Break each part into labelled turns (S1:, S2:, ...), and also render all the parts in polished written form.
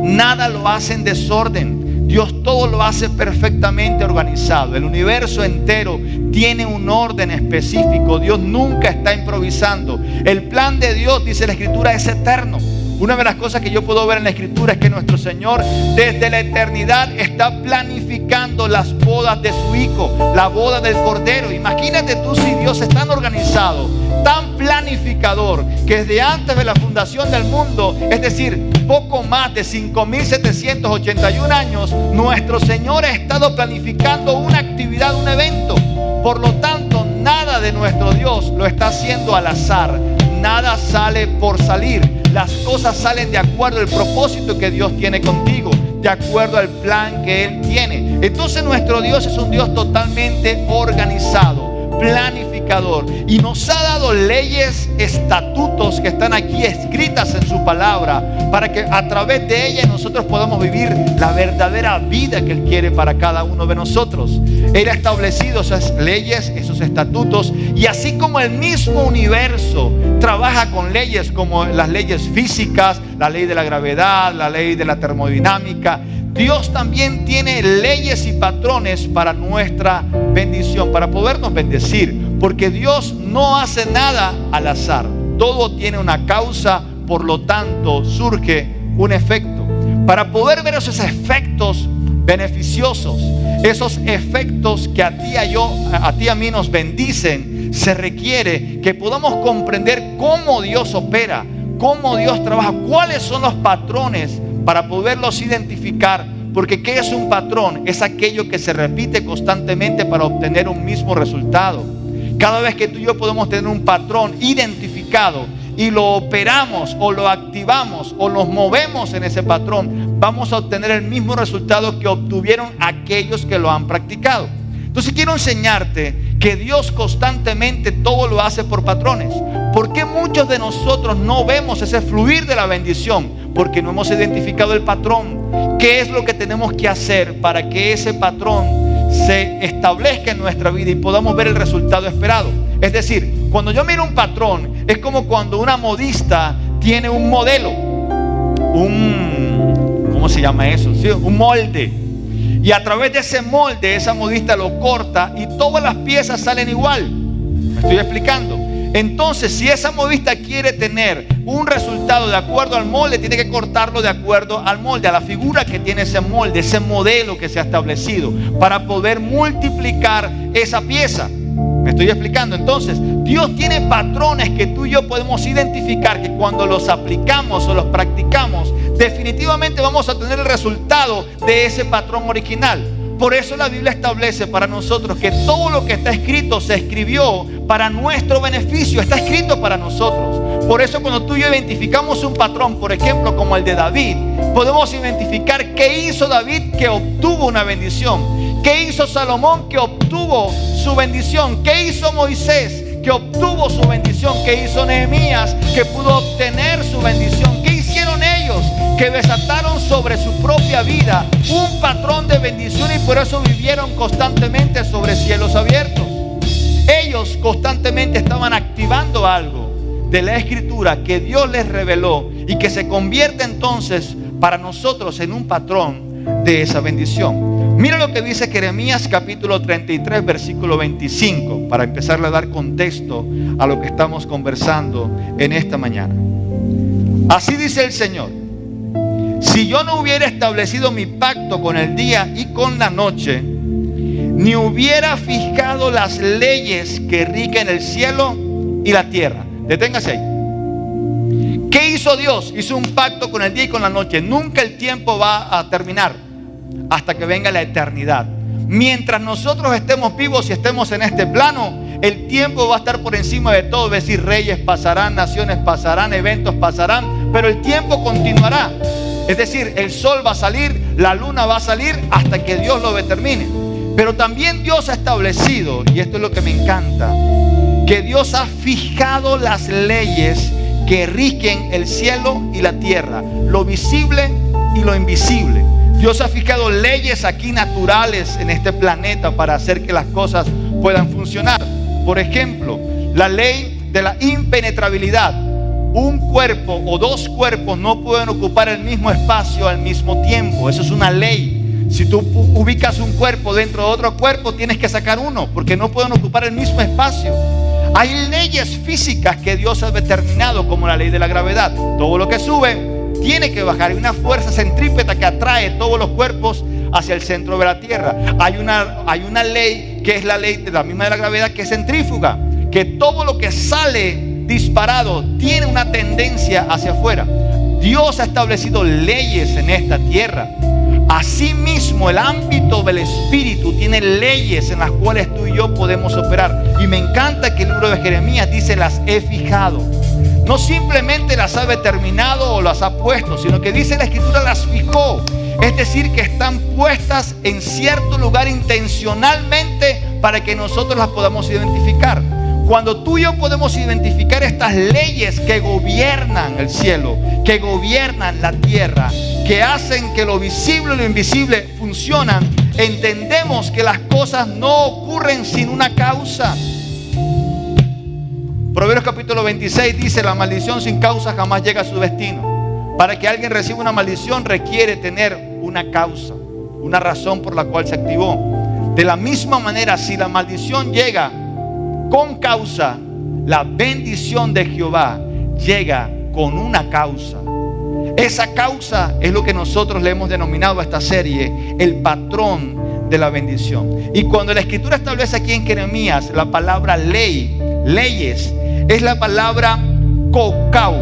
S1: nada lo hace en desorden. Dios todo lo hace perfectamente organizado. El universo entero tiene un orden específico. Dios nunca está improvisando. El plan de Dios, dice la Escritura, es eterno. Una de las cosas que yo puedo ver en la Escritura es que nuestro Señor desde la eternidad está planificando las bodas de su Hijo, la boda del Cordero. Imagínate tú si Dios es tan organizado, tan planificador, que desde antes de la fundación del mundo, es decir, poco más de 5.781 años, nuestro Señor ha estado planificando una actividad, un evento. Por lo tanto, nada de nuestro Dios lo está haciendo al azar. Nada sale por salir. Las cosas salen de acuerdo al propósito que Dios tiene contigo, de acuerdo al plan que Él tiene. Entonces nuestro Dios es un Dios totalmente organizado, planificador, y nos ha dado leyes, estatutos que están aquí escritas en su palabra, para que a través de ellas nosotros podamos vivir la verdadera vida que Él quiere para cada uno de nosotros. Él ha establecido esas leyes, esos estatutos, y así como el mismo universo trabaja con leyes como las leyes físicas, la ley de la gravedad, la ley de la termodinámica, Dios también tiene leyes y patrones para nuestra bendición, para podernos bendecir, porque Dios no hace nada al azar. Todo tiene una causa, por lo tanto surge un efecto. Para poder ver esos efectos beneficiosos, esos efectos que a ti y a mí nos bendicen, se requiere que podamos comprender cómo Dios opera, cómo Dios trabaja, cuáles son los patrones para poderlos identificar. Porque ¿qué es un patrón? Es aquello que se repite constantemente para obtener un mismo resultado. Cada vez que tú y yo podemos tener un patrón identificado y lo operamos o lo activamos o nos movemos en ese patrón, vamos a obtener el mismo resultado que obtuvieron aquellos que lo han practicado. Entonces quiero enseñarte que Dios constantemente todo lo hace por patrones. ¿Por qué muchos de nosotros no vemos ese fluir de la bendición? Porque no hemos identificado el patrón. ¿Qué es lo que tenemos que hacer para que ese patrón se establezca en nuestra vida y podamos ver el resultado esperado? Es decir, cuando yo miro un patrón, es como cuando una modista tiene un modelo, ¿cómo se llama eso? Sí, un molde. Y a través de ese molde, esa modista lo corta y todas las piezas salen igual. ¿Me estoy explicando? Entonces, si esa modista quiere tener un resultado de acuerdo al molde, tiene que cortarlo de acuerdo al molde, a la figura que tiene ese molde, ese modelo que se ha establecido, para poder multiplicar esa pieza. ¿Me estoy explicando? Entonces, Dios tiene patrones que tú y yo podemos identificar, que cuando los aplicamos o los practicamos, definitivamente vamos a tener el resultado de ese patrón original. Por eso la Biblia establece para nosotros que todo lo que está escrito se escribió para nuestro beneficio, está escrito para nosotros. Por eso cuando tú y yo identificamos un patrón, por ejemplo como el de David, podemos identificar qué hizo David que obtuvo una bendición, qué hizo Salomón que obtuvo su bendición, qué hizo Moisés que obtuvo su bendición, qué hizo Nehemías que pudo obtener su bendición, qué hicieron ellos que desataron sobre su propia vida un patrón de bendición y por eso vivieron constantemente sobre cielos abiertos. Ellos constantemente estaban activando algo de la Escritura que Dios les reveló y que se convierte entonces para nosotros en un patrón de esa bendición. Mira lo que dice Jeremías capítulo 33 versículo 25 para empezarle a dar contexto a lo que estamos conversando en esta mañana. Así dice el Señor: si yo no hubiera establecido mi pacto con el día y con la noche, ni hubiera fijado las leyes que rigen el cielo y la tierra. Deténgase ahí. ¿Qué hizo Dios? Hizo un pacto con el día y con la noche. Nunca el tiempo va a terminar hasta que venga la eternidad. Mientras nosotros estemos vivos y estemos en este plano, el tiempo va a estar por encima de todo. Es decir, reyes pasarán, naciones pasarán, eventos pasarán, pero el tiempo continuará. Es decir, el sol va a salir, la luna va a salir hasta que Dios lo determine. Pero también Dios ha establecido, y esto es lo que me encanta, que Dios ha fijado las leyes que rigen el cielo y la tierra, lo visible y lo invisible. Dios ha fijado leyes aquí naturales en este planeta para hacer que las cosas puedan funcionar. Por ejemplo, la ley de la impenetrabilidad. un cuerpo o dos cuerpos no pueden ocupar el mismo espacio al mismo tiempo. Eso es una ley. Si tú ubicas un cuerpo dentro de otro cuerpo, tienes que sacar uno, porque no pueden ocupar el mismo espacio. Hay leyes físicas que Dios ha determinado, como la ley de la gravedad. Todo lo que sube tiene que bajar. Hay una fuerza centrípeta que atrae todos los cuerpos hacia el centro de la tierra. Hay una ley que es la ley de la misma de la gravedad, que es centrífuga, que todo lo que sale disparado tiene una tendencia hacia afuera. Dios ha establecido leyes en esta tierra. Asimismo, el ámbito del Espíritu tiene leyes en las cuales tú y yo podemos operar. Y me encanta que el libro de Jeremías dice: las he fijado. No simplemente las ha determinado o las ha puesto, sino que dice la Escritura: las fijó. Es decir, que están puestas en cierto lugar intencionalmente para que nosotros las podamos identificar. Cuando tú y yo podemos identificar estas leyes que gobiernan el cielo, que gobiernan la tierra, que hacen que lo visible y lo invisible funcionan, entendemos que las cosas no ocurren sin una causa. Proverbios capítulo 26 dice: la maldición sin causa jamás llega a su destino. Para que alguien reciba una maldición requiere tener una causa, una razón por la cual se activó. De la misma manera, si la maldición llega con causa, la bendición de Jehová llega con una causa. Esa causa es lo que nosotros le hemos denominado a esta serie el patrón de la bendición. Y cuando la Escritura establece aquí en Jeremías la palabra ley, leyes, es la palabra kokau,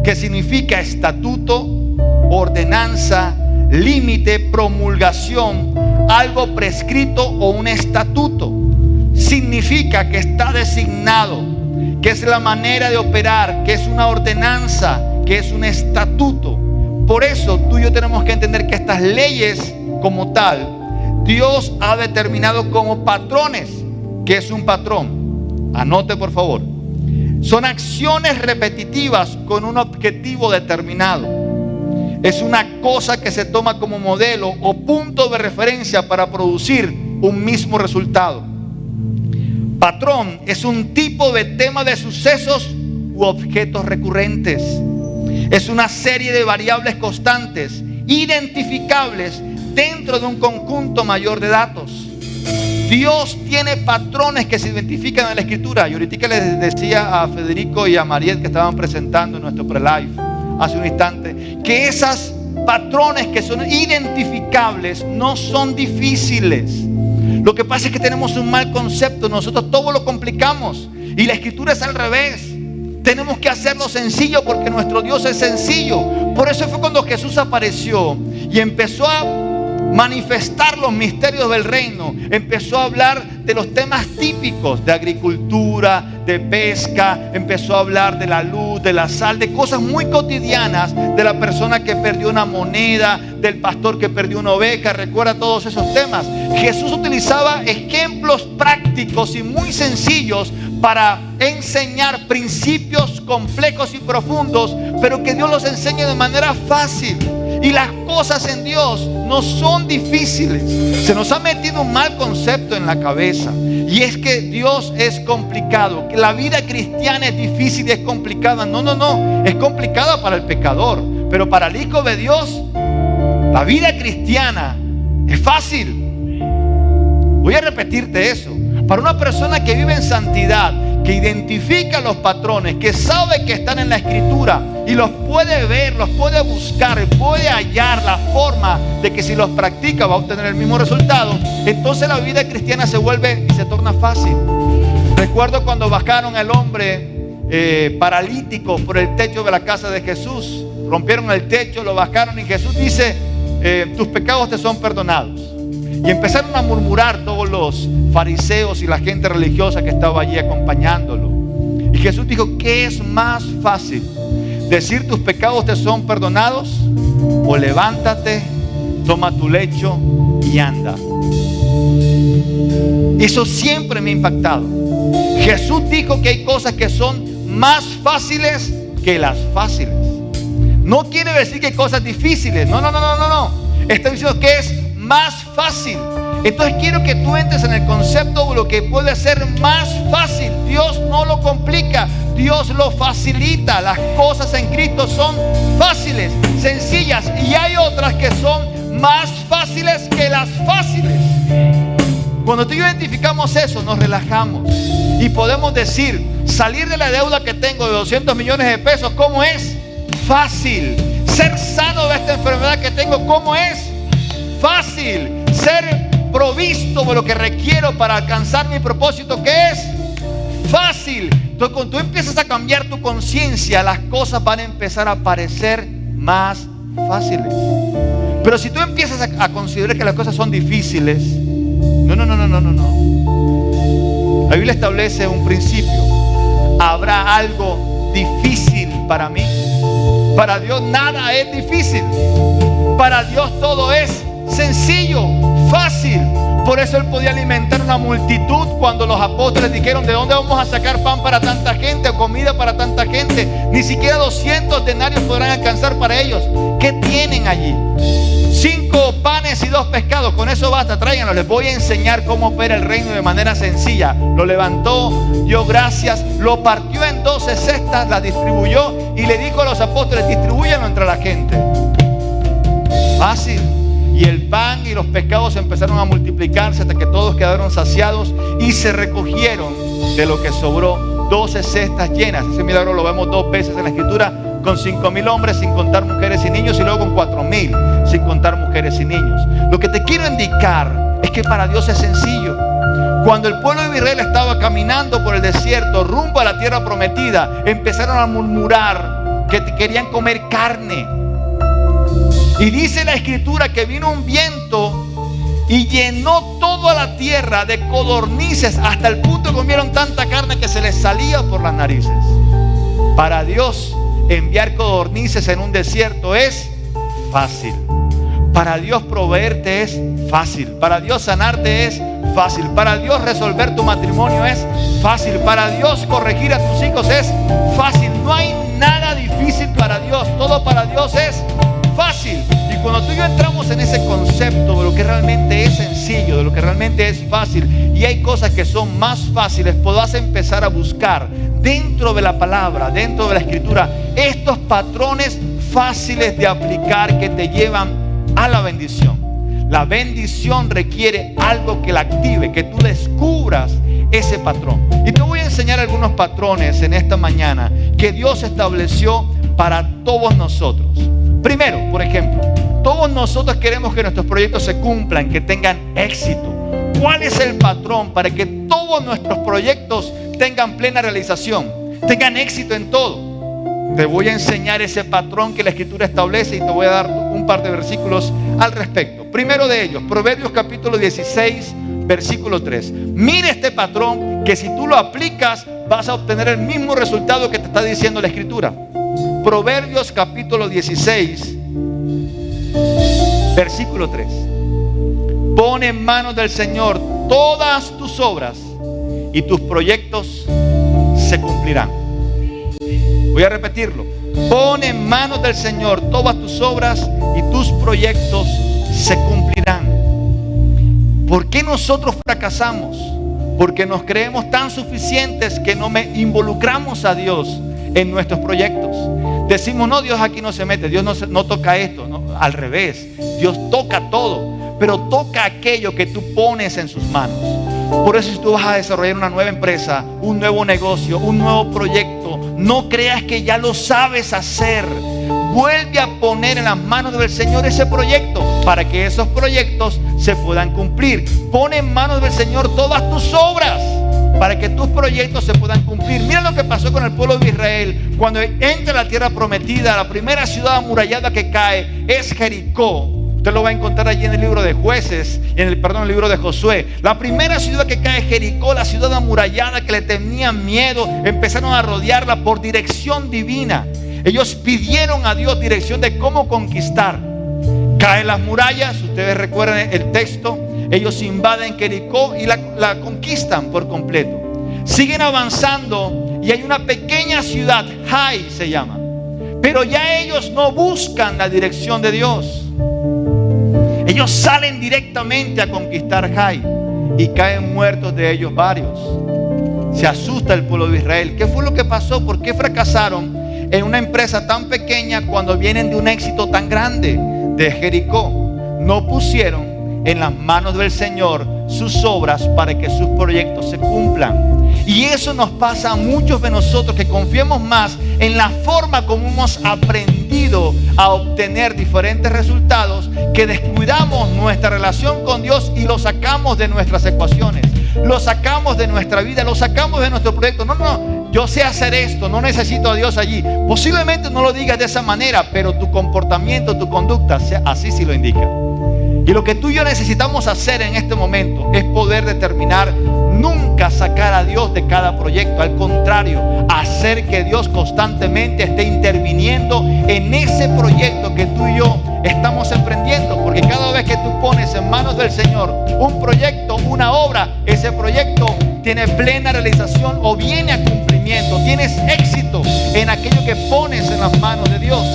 S1: que significa estatuto, ordenanza, límite, promulgación, algo prescrito o un estatuto. Significa que está designado, que es la manera de operar, que es una ordenanza, que es un estatuto. Por eso tú y yo tenemos que entender que estas leyes como tal, Dios ha determinado como patrones. ¿Qué es un patrón? Anote por favor. Son acciones repetitivas con un objetivo determinado. Es una cosa que se toma como modelo o punto de referencia para producir un mismo resultado. Patrón es un tipo de tema de sucesos u objetos recurrentes. Es una serie de variables constantes, identificables dentro de un conjunto mayor de datos. Dios tiene patrones que se identifican en la Escritura. Y ahorita les decía a Federico y a Mariet, que estaban presentando en nuestro pre-live hace un instante, que esos patrones que son identificables no son difíciles. Lo que pasa es que tenemos un mal concepto. Nosotros todo lo complicamos y la Escritura es al revés. Tenemos que hacerlo sencillo porque nuestro Dios es sencillo. Por eso fue cuando Jesús apareció y empezó a manifestar los misterios del reino. Empezó a hablar de los temas típicos de agricultura, de pesca. Empezó a hablar de la luz, de la sal, de cosas muy cotidianas, de la persona que perdió una moneda, del pastor que perdió una oveja. Recuerda todos esos temas. Jesús utilizaba ejemplos prácticos y muy sencillos para enseñar principios complejos y profundos, pero que Dios los enseña de manera fácil. Y las cosas en Dios no son difíciles. Se nos ha metido un mal concepto en la cabeza, y es que Dios es complicado, que la vida cristiana es difícil y es complicada. No, es complicada para el pecador, pero para el hijo de Dios la vida cristiana es fácil. Voy a repetirte eso. Para una persona que vive en santidad, que identifica los patrones, que sabe que están en la Escritura y los puede ver, los puede buscar, puede hallar la forma de que si los practica va a obtener el mismo resultado, entonces la vida cristiana se vuelve y se torna fácil. Recuerdo cuando bajaron al hombre paralítico por el techo de la casa de Jesús. Rompieron el techo, lo bajaron y Jesús dice: tus pecados te son perdonados. Y empezaron a murmurar todos los fariseos y la gente religiosa que estaba allí acompañándolo. Y Jesús dijo: ¿qué es más fácil? ¿Decir tus pecados te son perdonados? O levántate, toma tu lecho y anda. Eso siempre me ha impactado. Jesús dijo que hay cosas que son más fáciles que las fáciles. No quiere decir que hay cosas difíciles. No. Está diciendo que es más fácil. Entonces quiero que tú entres en el concepto de lo que puede ser más fácil. Dios no lo complica, Dios lo facilita. Las cosas en Cristo son fáciles, sencillas, y hay otras que son más fáciles que las fáciles. Cuando tú identificamos eso, nos relajamos y podemos decir: salir de la deuda que tengo de 200 millones de pesos, ¿cómo es? Fácil. Ser sano de esta enfermedad que tengo, ¿cómo es? Fácil. Ser provisto de lo que requiero para alcanzar mi propósito, ¿qué es? Fácil. Entonces, cuando tú empiezas a cambiar tu conciencia, las cosas van a empezar a parecer más fáciles. Pero si tú empiezas a considerar que las cosas son difíciles, no. La Biblia establece un principio: ¿habrá algo difícil para mí? Para Dios nada es difícil. Para Dios todo es sencillo, fácil. Por eso Él podía alimentar una multitud cuando los apóstoles dijeron: ¿de dónde vamos a sacar pan para tanta gente o comida para tanta gente? Ni siquiera 200 denarios podrán alcanzar para ellos. ¿Qué tienen allí? 5 panes y 2 pescados, con eso basta, tráiganlos. Les voy a enseñar cómo opera el reino de manera sencilla. Lo levantó, dio gracias, lo partió en 12 cestas, la distribuyó y le dijo a los apóstoles: distribúyanlo entre la gente. Fácil. Y el pan y los pescados empezaron a multiplicarse hasta que todos quedaron saciados y se recogieron de lo que sobró 12 cestas llenas. Ese milagro lo vemos 2 veces en la Escritura, con 5,000 hombres sin contar mujeres y niños, y luego con 4,000 sin contar mujeres y niños. Lo que te quiero indicar es que para Dios es sencillo. Cuando el pueblo de Israel estaba caminando por el desierto rumbo a la tierra prometida, empezaron a murmurar que querían comer carne. Y dice la Escritura que vino un viento y llenó toda la tierra de codornices, hasta el punto que comieron tanta carne que se les salía por las narices. Para Dios, enviar codornices en un desierto es fácil. Para Dios proveerte es fácil. Para Dios sanarte es fácil. Para Dios resolver tu matrimonio es fácil. Para Dios corregir a tus hijos es fácil. No hay nada difícil para Dios. Todo para Dios es fácil. Y cuando tú y yo entramos en ese concepto de lo que realmente es sencillo, de lo que realmente es fácil, y hay cosas que son más fáciles, podrás empezar a buscar dentro de la palabra, dentro de la Escritura, estos patrones fáciles de aplicar que te llevan a la bendición. La bendición requiere algo que la active, que tú descubras ese patrón. Y te voy a enseñar algunos patrones en esta mañana que Dios estableció para todos nosotros. Primero, por ejemplo, todos nosotros queremos que nuestros proyectos se cumplan, que tengan éxito. ¿Cuál es el patrón para que todos nuestros proyectos tengan plena realización, tengan éxito en todo? Te voy a enseñar ese patrón que la Escritura establece y te voy a dar un par de versículos al respecto. Primero de ellos, Proverbios capítulo 16, versículo 3. Mira este patrón que si tú lo aplicas vas a obtener el mismo resultado que te está diciendo la Escritura. Proverbios capítulo 16, versículo 3. Pon en manos del Señor todas tus obras y tus proyectos se cumplirán. Voy a repetirlo. Pon en manos del Señor todas tus obras y tus proyectos se cumplirán. ¿Por qué nosotros fracasamos? Porque nos creemos tan suficientes que no involucramos a Dios en nuestros proyectos. Decimos: no, Dios aquí no se mete, Dios no toca esto. No, al revés, Dios toca todo, pero toca aquello que tú pones en sus manos. Por eso, si tú vas a desarrollar una nueva empresa, un nuevo negocio, un nuevo proyecto, no creas que ya lo sabes hacer. Vuelve a poner en las manos del Señor ese proyecto para que esos proyectos se puedan cumplir. Pon en manos del Señor todas tus obras para que tus proyectos se puedan cumplir. Mira lo que pasó con el pueblo de Israel cuando entra a la tierra prometida. La primera ciudad amurallada que cae es Jericó. Usted lo va a encontrar allí en el libro de Jueces, el libro de Josué. La primera ciudad que cae es Jericó, la ciudad amurallada que le tenían miedo. Empezaron a rodearla por dirección divina. Ellos pidieron a Dios dirección de cómo conquistar. Caen las murallas, ustedes recuerdan el texto. Ellos invaden Jericó y la conquistan por completo. Siguen avanzando y hay una pequeña ciudad, Hai se llama. Pero ya ellos no buscan la dirección de Dios. Ellos salen directamente a conquistar Jai y caen muertos de ellos varios. Se asusta el pueblo de Israel. ¿Qué fue lo que pasó? ¿Por qué fracasaron en una empresa tan pequeña cuando vienen de un éxito tan grande de Jericó? No pusieron en las manos del Señor sus obras para que sus proyectos se cumplan. Y eso nos pasa a muchos de nosotros, que confiamos más en la forma como hemos aprendido a obtener diferentes resultados, que descuidamos nuestra relación con Dios y lo sacamos de nuestras ecuaciones, lo sacamos de nuestra vida, lo sacamos de nuestro proyecto. No, yo sé hacer esto, no necesito a Dios allí. Posiblemente no lo digas de esa manera, pero tu comportamiento, tu conducta, así sí lo indica. Y lo que tú y yo necesitamos hacer en este momento es poder determinar nunca sacar a Dios de cada proyecto. Al contrario, hacer que Dios constantemente esté interviniendo en ese proyecto que tú y yo estamos emprendiendo. Porque cada vez que tú pones en manos del Señor un proyecto, una obra, ese proyecto tiene plena realización o viene a cumplimiento. Tienes éxito en aquello que pones en las manos de Dios.